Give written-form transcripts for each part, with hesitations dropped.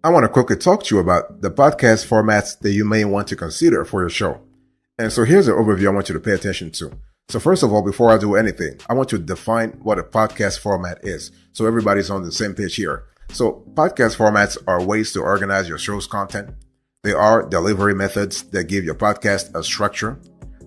I want to quickly talk to you about the podcast formats that you may want to consider for your show. And so here's an overview I want you to pay attention to. So first of all, before I do anything, I want to define what a podcast format is, so everybody's on the same page here. So podcast formats are ways to organize your show's content. They are delivery methods that give your podcast a structure.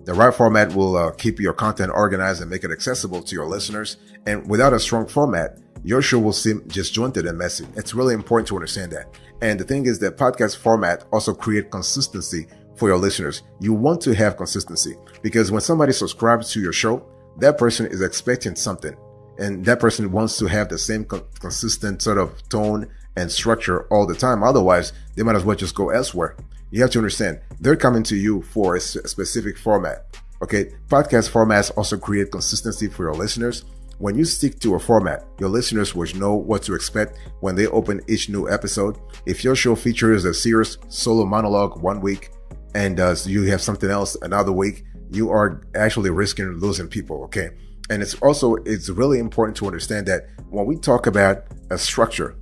The right format will keep your content organized and make it accessible to your listeners. And without a strong format, your show will seem disjointed and messy. It's really important to understand that. And the thing is that podcast format also create consistency for your listeners. You want to have consistency because when somebody subscribes to your show, that person is expecting something and that person wants to have the same consistent sort of tone and structure all the time. Otherwise, they might as well just go elsewhere. You have to understand they're coming to you for a specific format. Okay. Podcast formats also create consistency for your listeners. When you stick to a format, your listeners will know what to expect when they open each new episode. If your show features a serious solo monologue one week and you have something else another week, you are actually risking losing people. Okay. And it's really important to understand that when we talk about a structure,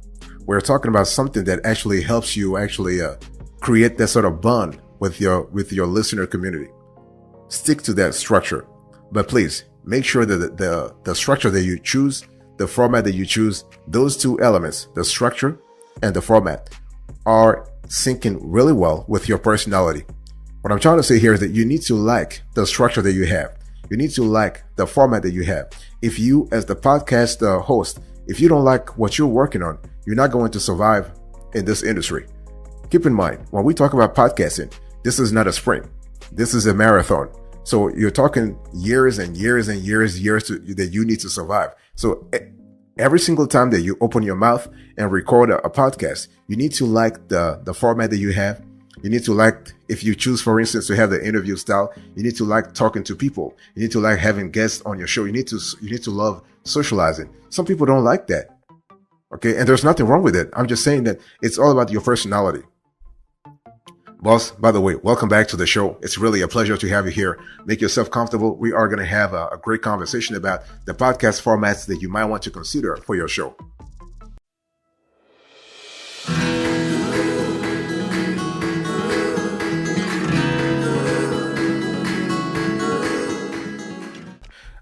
we're talking about something that actually helps you create that sort of bond with your listener community. Stick to that structure, but please make sure that the structure that you choose, the format that you choose, those two elements, the structure and the format, are syncing really well with your personality. What I'm trying to say here is that you need to like the structure that you have. You need to like the format that you have. If you, as the podcast host, if you don't like what you're working on, you're not going to survive in this industry. Keep in mind, when we talk about podcasting, this is not a sprint. This is a marathon. So you're talking years and years and years that you need to survive. So every single time that you open your mouth and record a podcast, you need to like the format that you have. You need to like, if you choose, for instance, to have the interview style, you need to like talking to people. You need to like having guests on your show. You need to love socializing. Some people don't like that. Okay. And there's nothing wrong with it. I'm just saying that it's all about your personality. Boss, by the way, welcome back to the show. It's really a pleasure to have you here. Make yourself comfortable. We are going to have a great conversation about the podcast formats that you might want to consider for your show.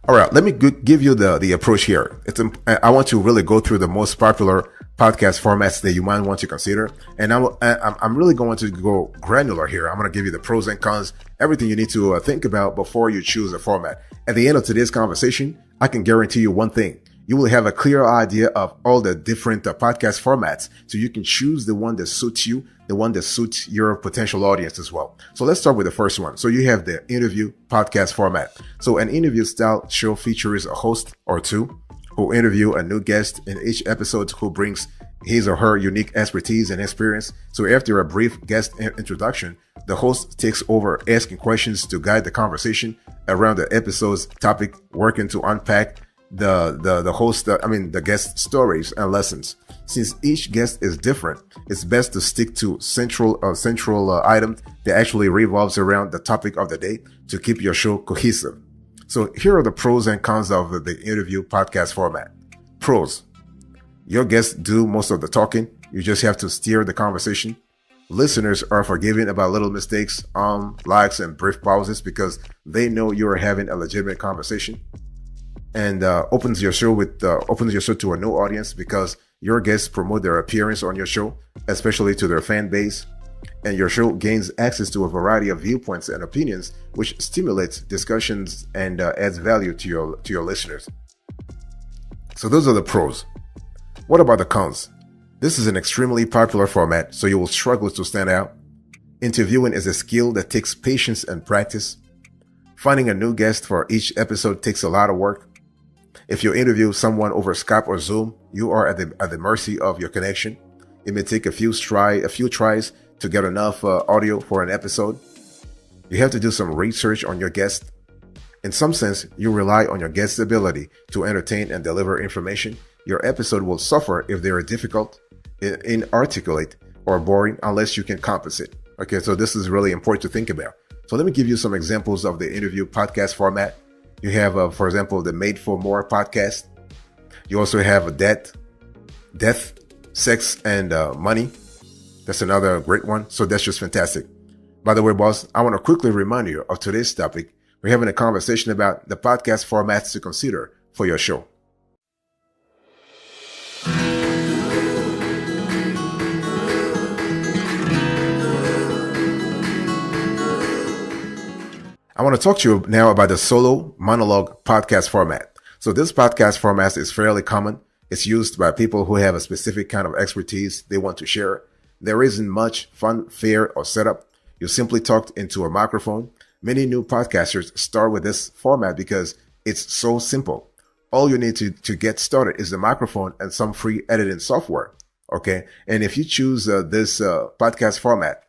All right, let me give you the approach here. I want to really go through the most popular podcast formats that you might want to consider. And I'm really going to go granular here. I'm going to give you the pros and cons, everything you need to think about before you choose a format. At the end of today's conversation, I can guarantee you one thing. You will have a clear idea of all the different podcast formats, so you can choose the one that suits you, the one that suits your potential audience as well. So let's start with the first one. So you have the interview podcast format. So an interview style show features a host or two who interview a new guest in each episode who brings his or her unique expertise and experience. So after a brief guest introduction, the host takes over asking questions to guide the conversation around the episode's topic, working to unpack the guest stories and lessons. Since each guest is different, it's best to stick to central item that actually revolves around the topic of the day to keep your show cohesive. So here are the pros and cons of the interview podcast format. Pros: your guests do most of the talking. You just have to steer the conversation. Listeners are forgiving about little mistakes, likes, and brief pauses because they know you are having a legitimate conversation. And opens your show to a new audience because your guests promote their appearance on your show, especially to their fan base. And your show gains access to a variety of viewpoints and opinions, which stimulates discussions and adds value to your listeners. So those are the pros. What about the cons? This is an extremely popular format, so you will struggle to stand out. Interviewing is a skill that takes patience and practice. Finding a new guest for each episode takes a lot of work. If you interview someone over Skype or Zoom, you are at the mercy of your connection. It may take a few tries to get enough audio for an episode. You have to do some research on your guest. In some sense, you rely on your guest's ability to entertain and deliver information. Your episode will suffer if they are difficult, inarticulate, or boring unless you can compensate. Okay, so this is really important to think about. So let me give you some examples of the interview podcast format. You have, for example, the Made for More podcast. You also have a death, sex, and money. That's another great one. So that's just fantastic. By the way, boss, I want to quickly remind you of today's topic. We're having a conversation about the podcast formats to consider for your show. I want to talk to you now about the solo monologue podcast format. So this podcast format is fairly common. It's used by people who have a specific kind of expertise they want to share. There isn't much fanfare or setup. You simply talk into a microphone. Many new podcasters start with this format because it's so simple. All you need to get started is the microphone and some free editing software. Okay. And if you choose this podcast format,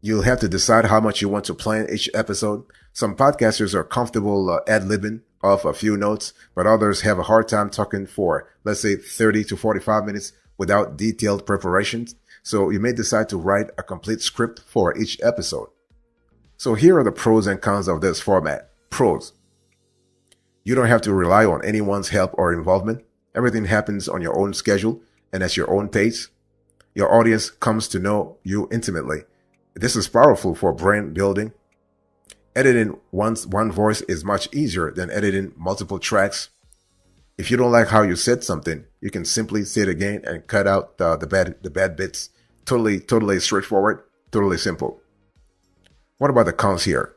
you'll have to decide how much you want to plan each episode. Some podcasters are comfortable ad-libbing off a few notes, but others have a hard time talking for, let's say, 30 to 45 minutes without detailed preparations. So you may decide to write a complete script for each episode. So here are the pros and cons of this format. Pros. You don't have to rely on anyone's help or involvement. Everything happens on your own schedule and at your own pace. Your audience comes to know you intimately. This is powerful for brand building. Editing one voice is much easier than editing multiple tracks. If you don't like how you said something, you can simply say it again and cut out the bad bits. Totally straightforward, totally simple. What about the cons here?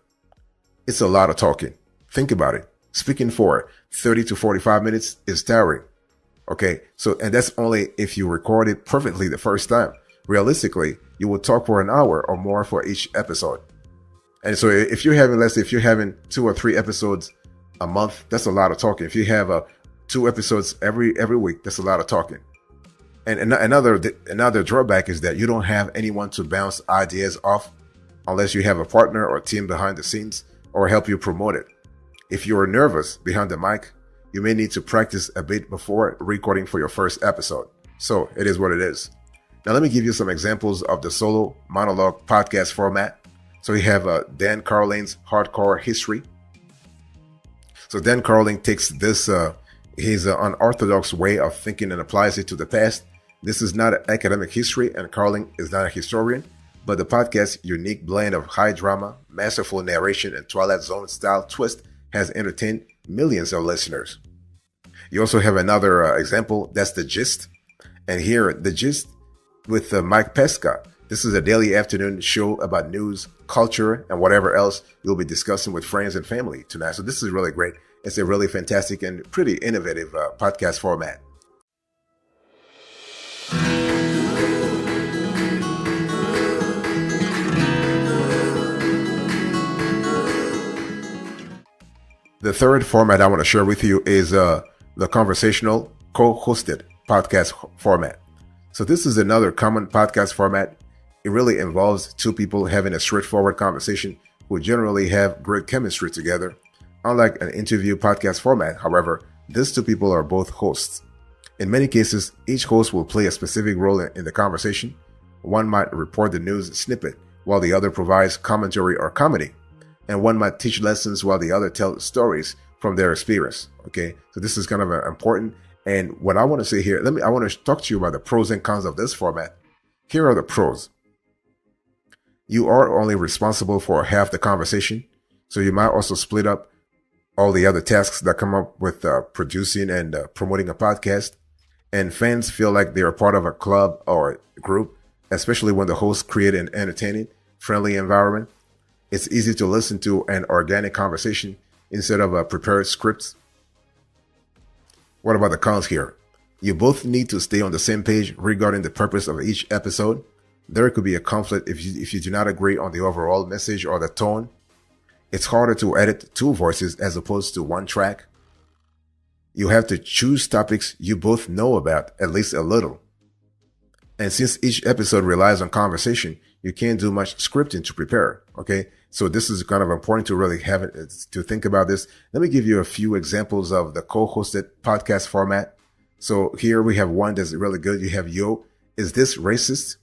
It's a lot of talking. Think about it. Speaking for 30 to 45 minutes is tiring. Okay, and that's only if you record it perfectly the first time. Realistically, you will talk for an hour or more for each episode. And so if you're having 2 or 3 episodes a month, that's a lot of talking. If you have 2 episodes every week, that's a lot of talking. And another drawback is that you don't have anyone to bounce ideas off unless you have a partner or team behind the scenes or help you promote it. If you're nervous behind the mic, you may need to practice a bit before recording for your first episode. So it is what it is. Now let me give you some examples of the solo monologue podcast format. So we have Dan Carlin's Hardcore History. So Dan Carlin takes this his unorthodox way of thinking and applies it to the past. This is not an academic history, and Carlin is not a historian, but the podcast's unique blend of high drama, masterful narration, and Twilight Zone style twist has entertained millions of listeners. You also have another example, that's The Gist. And here, The Gist with Mike Pesca. This is a daily afternoon show about news, culture, and whatever else you'll be discussing with friends and family tonight. So this is really great. It's a really fantastic and pretty innovative podcast format. The third format I want to share with you is the conversational co-hosted podcast format. So this is another common podcast format. It really involves 2 people having a straightforward conversation who generally have great chemistry together. Unlike an interview podcast format, however, these 2 people are both hosts. In many cases, each host will play a specific role in the conversation. One might report the news snippet, while the other provides commentary or comedy. And one might teach lessons while the other tells stories from their experience. Okay, so this is kind of important. And what I want to say here, I want to talk to you about the pros and cons of this format. Here are the pros. You are only responsible for half the conversation, so you might also split up all the other tasks that come up with producing and promoting a podcast. And fans feel like they are part of a club or group, especially when the hosts create an entertaining, friendly environment. It's easy to listen to an organic conversation instead of prepared scripts. What about the cons here? You both need to stay on the same page regarding the purpose of each episode. There could be a conflict if you do not agree on the overall message or the tone. It's harder to edit 2 voices as opposed to 1 track. You have to choose topics you both know about at least a little. And since each episode relies on conversation, you can't do much scripting to prepare. Okay. So this is kind of important to really have it, to think about this. Let me give you a few examples of the co-hosted podcast format. So here we have one that's really good. You have Yo, Is This Racist?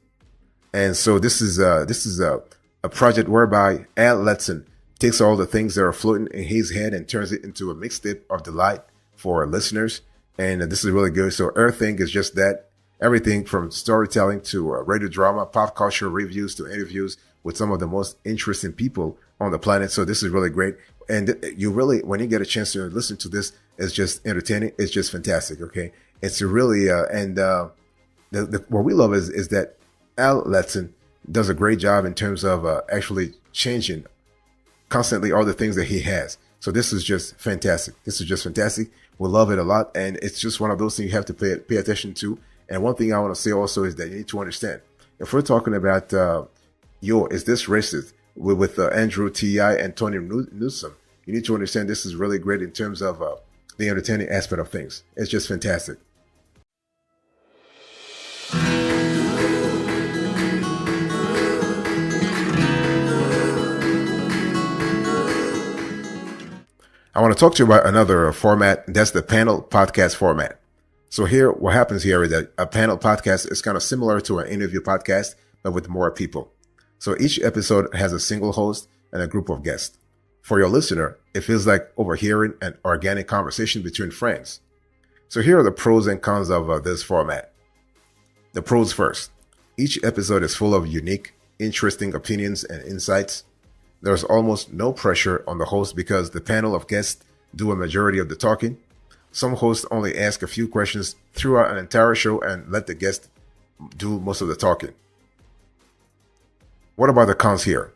And so this is a project whereby Al Letson takes all the things that are floating in his head and turns it into a mixtape of delight for listeners. And this is really good. So everything is just that. everything from storytelling to radio drama, pop culture reviews to interviews with some of the most interesting people on the planet. So this is really great. And you really, when you get a chance to listen to this, it's just entertaining. It's just fantastic. Okay. It's really, what we love is that Al Letson does a great job in terms of actually changing constantly all the things that he has. So this is just fantastic. This is just fantastic. We love it a lot. And it's just one of those things you have to pay attention to. And one thing I want to say also is that you need to understand, if we're talking about, is this racist with Andrew T.I. and Tony Newsom, you need to understand this is really great in terms of the entertaining aspect of things. It's just fantastic. I want to talk to you about another format. That's the panel podcast format. So here, what happens here is that a panel podcast is kind of similar to an interview podcast, but with more people. So each episode has a single host and a group of guests. For your listener, it feels like overhearing an organic conversation between friends. So here are the pros and cons of this format. The pros first. Each episode is full of unique, interesting opinions and insights. There's almost no pressure on the host because the panel of guests do a majority of the talking. Some hosts only ask a few questions throughout an entire show and let the guest do most of the talking. What about the cons here?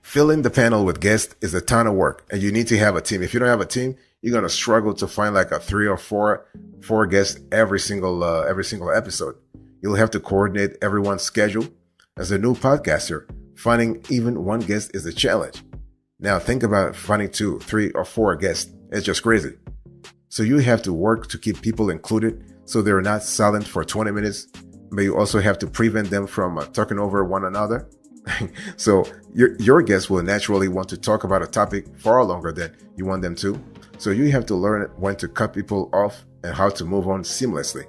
Filling the panel with guests is a ton of work, and you need to have a team. If you don't have a team, you're going to struggle to find like a 3 or 4 guests every single episode. You'll have to coordinate everyone's schedule. As a new podcaster, finding even one guest is a challenge. Now think about finding 2, 3, or 4 guests. It's just crazy. So you have to work to keep people included so they're not silent for 20 minutes, but you also have to prevent them from talking over one another. So your guests will naturally want to talk about a topic far longer than you want them to. So you have to learn when to cut people off and how to move on seamlessly.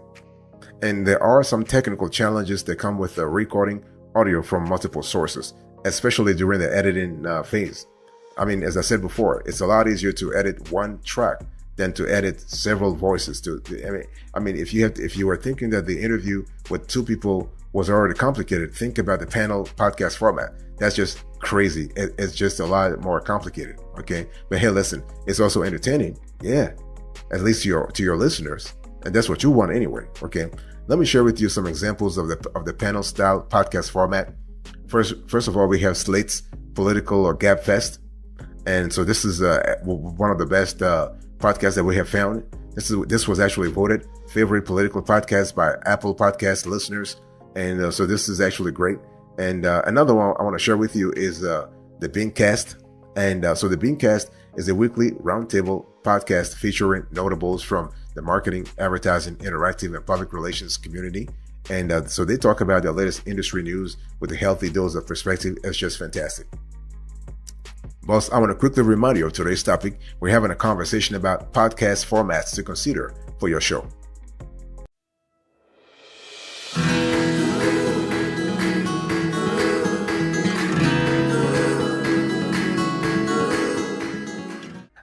And there are some technical challenges that come with recording audio from multiple sources, especially during the editing phase. I mean, as I said before, it's a lot easier to edit one track than to edit several voices. If you were thinking that the interview with 2 people was already complicated, think about the panel podcast format. That's just crazy. It's just a lot more complicated. Okay, but hey, listen, it's also entertaining. Yeah, at least to your listeners, and that's what you want anyway. Okay, let me share with you some examples of the panel style podcast format. First of all, we have Slate's Political or Gab Fest. And so this is one of the best podcasts that we have found. This was actually voted favorite political podcast by Apple Podcast listeners. And so this is actually great. And another one I want to share with you is the Beancast. And so the Beancast is a weekly roundtable podcast featuring notables from the marketing, advertising, interactive, and public relations community. And so they talk about the latest industry news with a healthy dose of perspective. It's just fantastic. Boss, I want to quickly remind you of today's topic. We're having a conversation about podcast formats to consider for your show.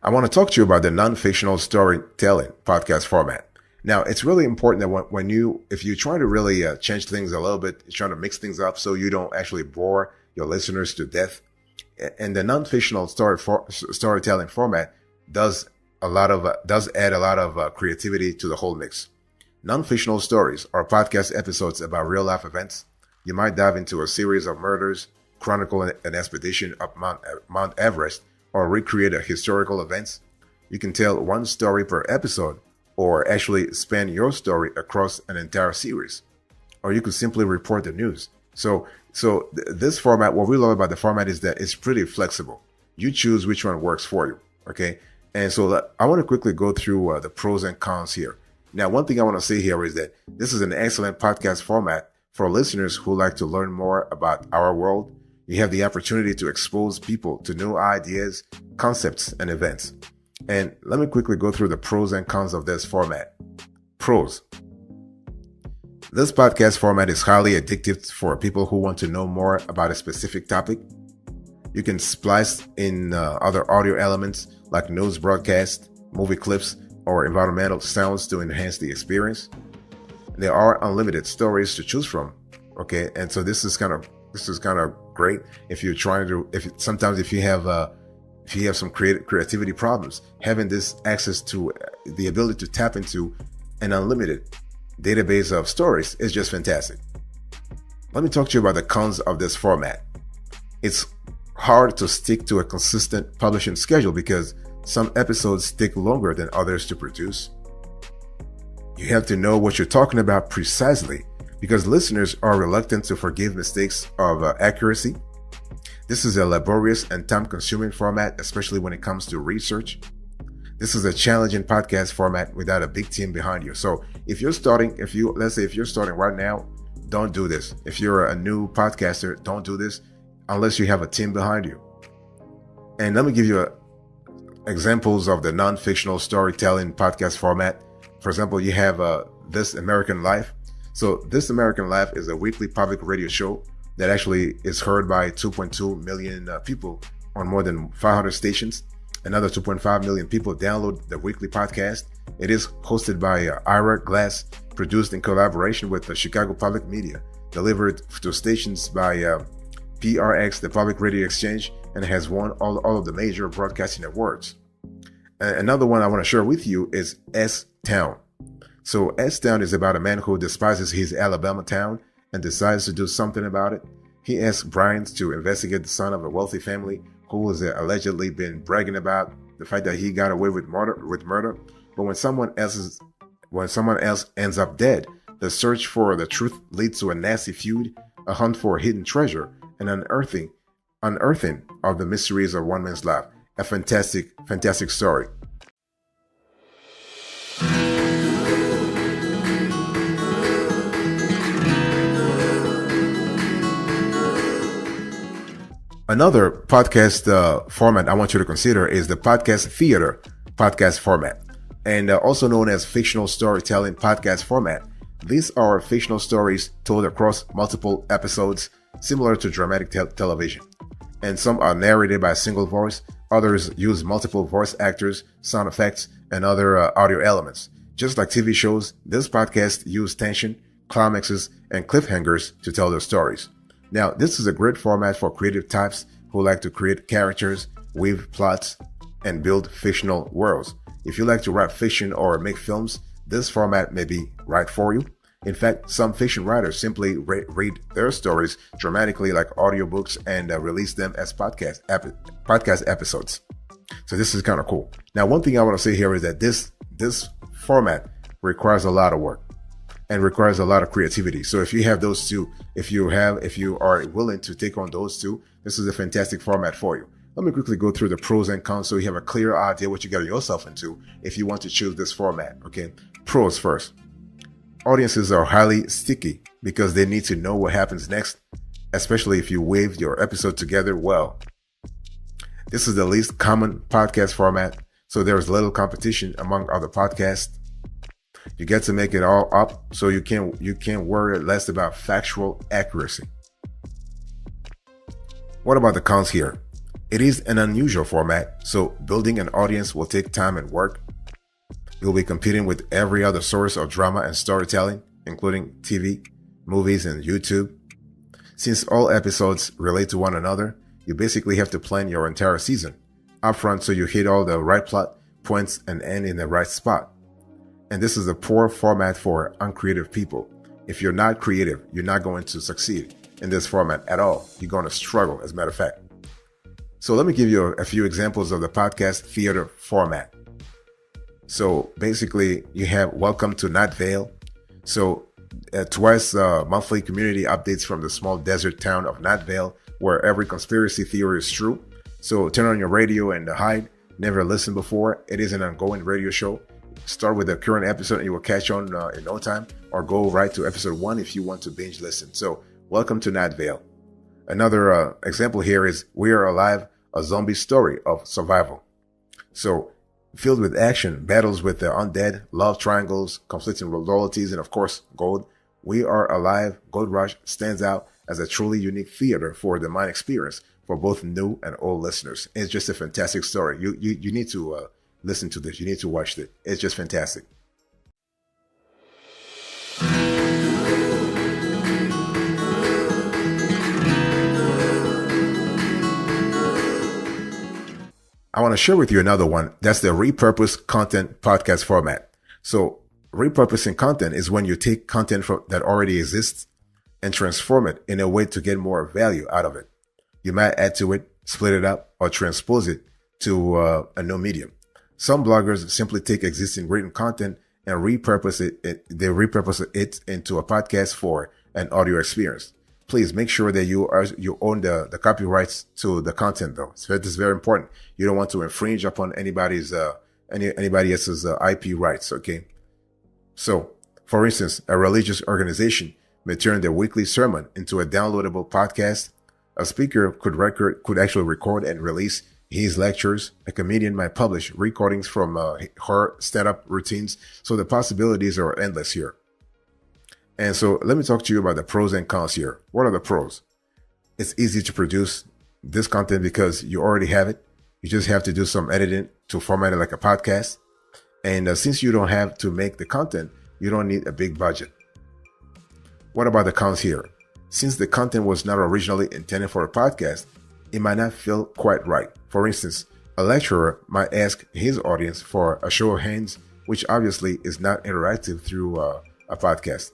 I want to talk to you about the non-fictional storytelling podcast format. Now, it's really important that if you're trying to really change things a little bit, you're trying to mix things up so you don't actually bore your listeners to death. And the non-fictional storytelling format does add a lot of creativity to the whole mix. Non-fictional stories are podcast episodes about real-life events. You might dive into a series of murders, chronicle an expedition up Mount Everest, or recreate a historical events. You can tell one story per episode, or actually span your story across an entire series. Or you could simply report the news. So this format, what we love about the format is that it's pretty flexible. You choose which one works for you, okay? And so I want to quickly go through the pros and cons here. Now, one thing I want to say here is that this is an excellent podcast format for listeners who like to learn more about our world. You have the opportunity to expose people to new ideas, concepts, and events. And let me quickly go through the pros and cons of this format. Pros. This podcast format is highly addictive for people who want to know more about a specific topic. You can splice in other audio elements like news broadcasts, movie clips, or environmental sounds to enhance the experience. There are unlimited stories to choose from. Okay. And so this is kind of great if you're trying to, sometimes if you have some creativity problems, having this access to the ability to tap into an unlimited database of stories is just fantastic. Let me talk to you about the cons of this format. It's hard to stick to a consistent publishing schedule because some episodes take longer than others to produce. You have to know what you're talking about precisely because listeners are reluctant to forgive mistakes of accuracy. This is a laborious and time-consuming format, especially when it comes to research. This is a challenging podcast format without a big team behind you. So if you're starting right now, don't do this. If you're a new podcaster, don't do this unless you have a team behind you. And let me give you examples of the non-fictional storytelling podcast format. For example, you have This American Life. So This American Life is a weekly public radio show that actually is heard by 2.2 million people on more than 500 stations. Another 2.5 million people download the weekly podcast. It is hosted by Ira Glass, produced in collaboration with the Chicago Public Media, delivered to stations by PRX, the Public Radio Exchange, and has won all of the major broadcasting awards. Another one I want to share with you is S-Town. So S-Town is about a man who despises his Alabama town and decides to do something about it. He asks Brian to investigate the son of a wealthy family who has allegedly been bragging about the fact that he got away with murder. But when someone else ends up dead, the search for the truth leads to a nasty feud, a hunt for a hidden treasure, and unearthing of the mysteries of one man's life. A fantastic story. Another podcast format I want you to consider is the podcast theater podcast format, and also known as fictional storytelling podcast format. These are fictional stories told across multiple episodes, similar to dramatic television. And some are narrated by a single voice. Others use multiple voice actors, sound effects, and other audio elements. Just like TV shows, this podcast use tension, climaxes, and cliffhangers to tell their stories. Now, this is a great format for creative types who like to create characters, weave plots, and build fictional worlds. If you like to write fiction or make films, this format may be right for you. In fact, some fiction writers simply read their stories dramatically like audiobooks and release them as podcast episodes. So this is kind of cool. Now, one thing I want to say here is that this format requires a lot of work and requires a lot of creativity. So if you have those two, if you are willing to take on those two, this is a fantastic format for you. Let me quickly go through the pros and cons so you have a clear idea what you got yourself into if you want to choose this format. Okay, pros first. Audiences are highly sticky because they need to know what happens next, especially if you weave your episode together well. This is the least common podcast format, so there's little competition among other podcasts. You get to make it all up, so you can worry less about factual accuracy. What about the cons here? It is an unusual format, so building an audience will take time and work. You'll be competing with every other source of drama and storytelling, including TV, movies, and YouTube. Since all episodes relate to one another, you basically have to plan your entire season upfront so you hit all the right plot points and end in the right spot. And this is a poor format for uncreative people. If you're not creative, you're not going to succeed in this format at all. You're going to struggle, as a matter of fact. So let me give you a few examples of the podcast theater format. So basically, you have Welcome to Night Vale. So twice monthly community updates from the small desert town of Night Vale, where every conspiracy theory is true. So turn on your radio and hide. Never listened before. It is an ongoing radio show. Start with the current episode and you will catch on in no time, or go right to episode 1 if you want to binge listen. So Welcome to Night Vale. Another example here is We Are Alive, a zombie story of survival. So filled with action, battles with the undead, love triangles, conflicting loyalties, and of course, gold. We Are Alive, Gold Rush stands out as a truly unique theater for the mind experience for both new and old listeners. It's just a fantastic story. You need to listen to this. You need to watch it. It's just fantastic. I want to share with you another one. That's the repurposed content podcast format. So repurposing content is when you take content that already exists and transform it in a way to get more value out of it. You might add to it, split it up, or transpose it to a new medium. Some bloggers simply take existing written content and repurpose it. They repurpose it into a podcast for an audio experience. Please make sure that you own the copyrights to the content, though. So it is very important. You don't want to infringe upon anybody else's IP rights. Okay. So, for instance, a religious organization may turn their weekly sermon into a downloadable podcast. A speaker could actually record and release his lectures. A comedian might publish recordings from her stand-up routines. So the possibilities are endless here. And so let me talk to you about the pros and cons here. What are the pros? It's easy to produce this content because you already have it. You just have to do some editing to format it like a podcast. And since you don't have to make the content, you don't need a big budget. What about the cons here? Since the content was not originally intended for a podcast, it might not feel quite right. For instance, a lecturer might ask his audience for a show of hands, which obviously is not interactive through a podcast.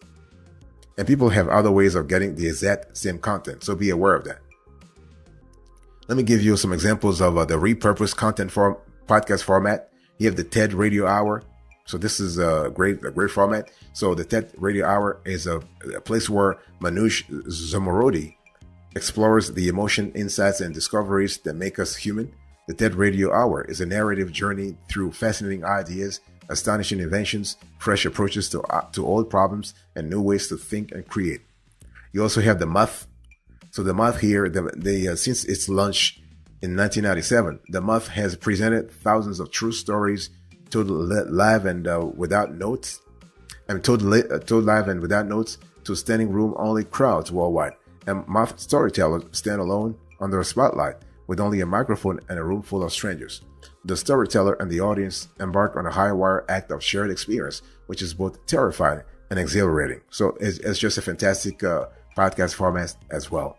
And people have other ways of getting the exact same content, so be aware of that. Let me give you some examples of the repurposed content podcast format. You have the TED Radio Hour. So this is a great format. So the TED Radio Hour is a place where Manoush Zomorodi explores the emotion, insights, and discoveries that make us human. The TED Radio Hour is a narrative journey through fascinating ideas, astonishing inventions, fresh approaches to old problems, and new ways to think and create. You also have the Month. So the Month here, since its launch in 1997, the Month has presented thousands of true stories told live and without notes. Told live and without notes to standing room only crowds worldwide. And Month storytellers stand alone under a spotlight with only a microphone and a room full of strangers. The storyteller and the audience embark on a high-wire act of shared experience, which is both terrifying and exhilarating. So it's just a fantastic podcast format as well.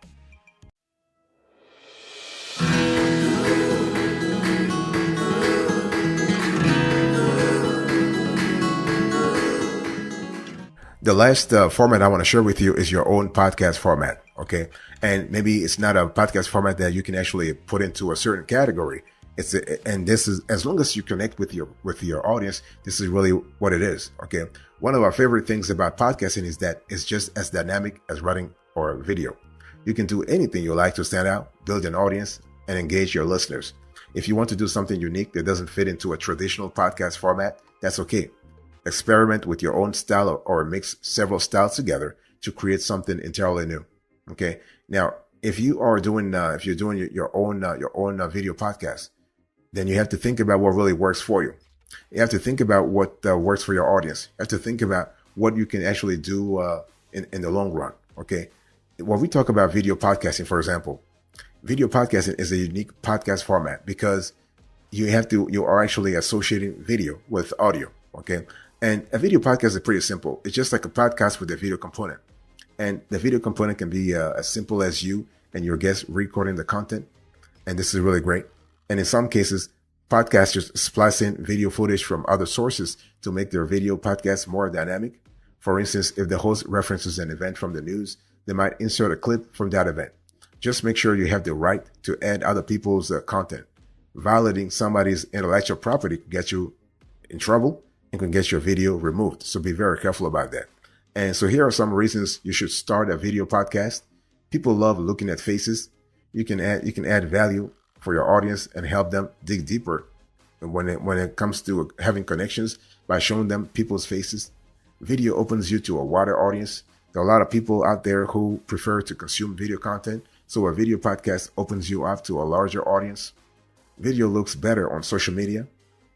The last format I want to share with you is your own podcast format. Okay. And maybe it's not a podcast format that you can actually put into a certain category. And this is, as long as you connect with your audience, this is really what it is. Okay. One of our favorite things about podcasting is that it's just as dynamic as writing or video. You can do anything you like to stand out, build an audience, and engage your listeners. If you want to do something unique that doesn't fit into a traditional podcast format, that's okay. Experiment with your own style or mix several styles together to create something entirely new. Okay. Now, if you're doing your own video podcast, then you have to think about what really works for you. You have to think about what works for your audience. You have to think about what you can actually do in the long run. Okay. When we talk about video podcasting, for example, video podcasting is a unique podcast format because you are actually associating video with audio. Okay. And a video podcast is pretty simple. It's just like a podcast with a video component. And the video component can be as simple as you and your guest recording the content. And this is really great. And in some cases, podcasters splice in video footage from other sources to make their video podcast more dynamic. For instance, if the host references an event from the news, they might insert a clip from that event. Just make sure you have the right to add other people's content. Violating somebody's intellectual property can get you in trouble and can get your video removed. So be very careful about that. And so here are some reasons you should start a video podcast. People love looking at faces. You can add value for your audience and help them dig deeper when it comes to having connections by showing them people's faces. Video opens you to a wider audience. There are a lot of people out there who prefer to consume video content. So a video podcast opens you up to a larger audience. Video looks better on social media.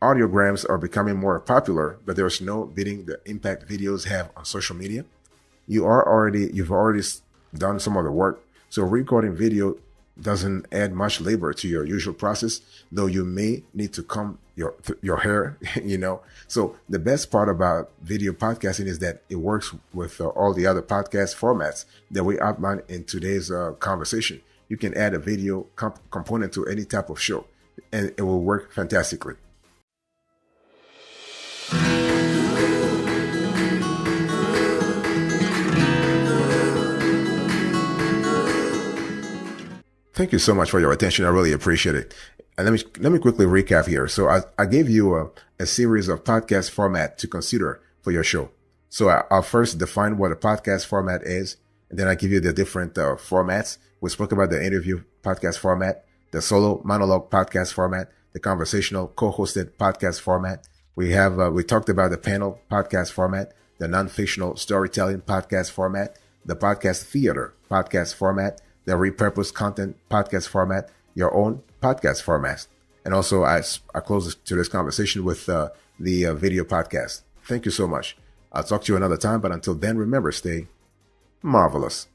Audiograms are becoming more popular, but there's no beating the impact videos have on social media. You've already done some of the work. So recording video doesn't add much labor to your usual process, though you may need to comb your hair, So the best part about video podcasting is that it works with all the other podcast formats that we outlined in today's conversation. You can add a video component to any type of show. and it will work fantastically. Thank you so much for your attention. I really appreciate it. And let me quickly recap here. So I gave you a series of podcast format to consider for your show. So I'll first define what a podcast format is, and then I give you the different formats. We spoke about the interview podcast format, the solo monologue podcast format, the conversational co-hosted podcast format. We talked about the panel podcast format, the non-fictional storytelling podcast format, the podcast theater podcast format, the repurposed content podcast format, your own podcast format. And also I close to this conversation with the video podcast. Thank you so much. I'll talk to you another time, but until then, remember, stay marvelous.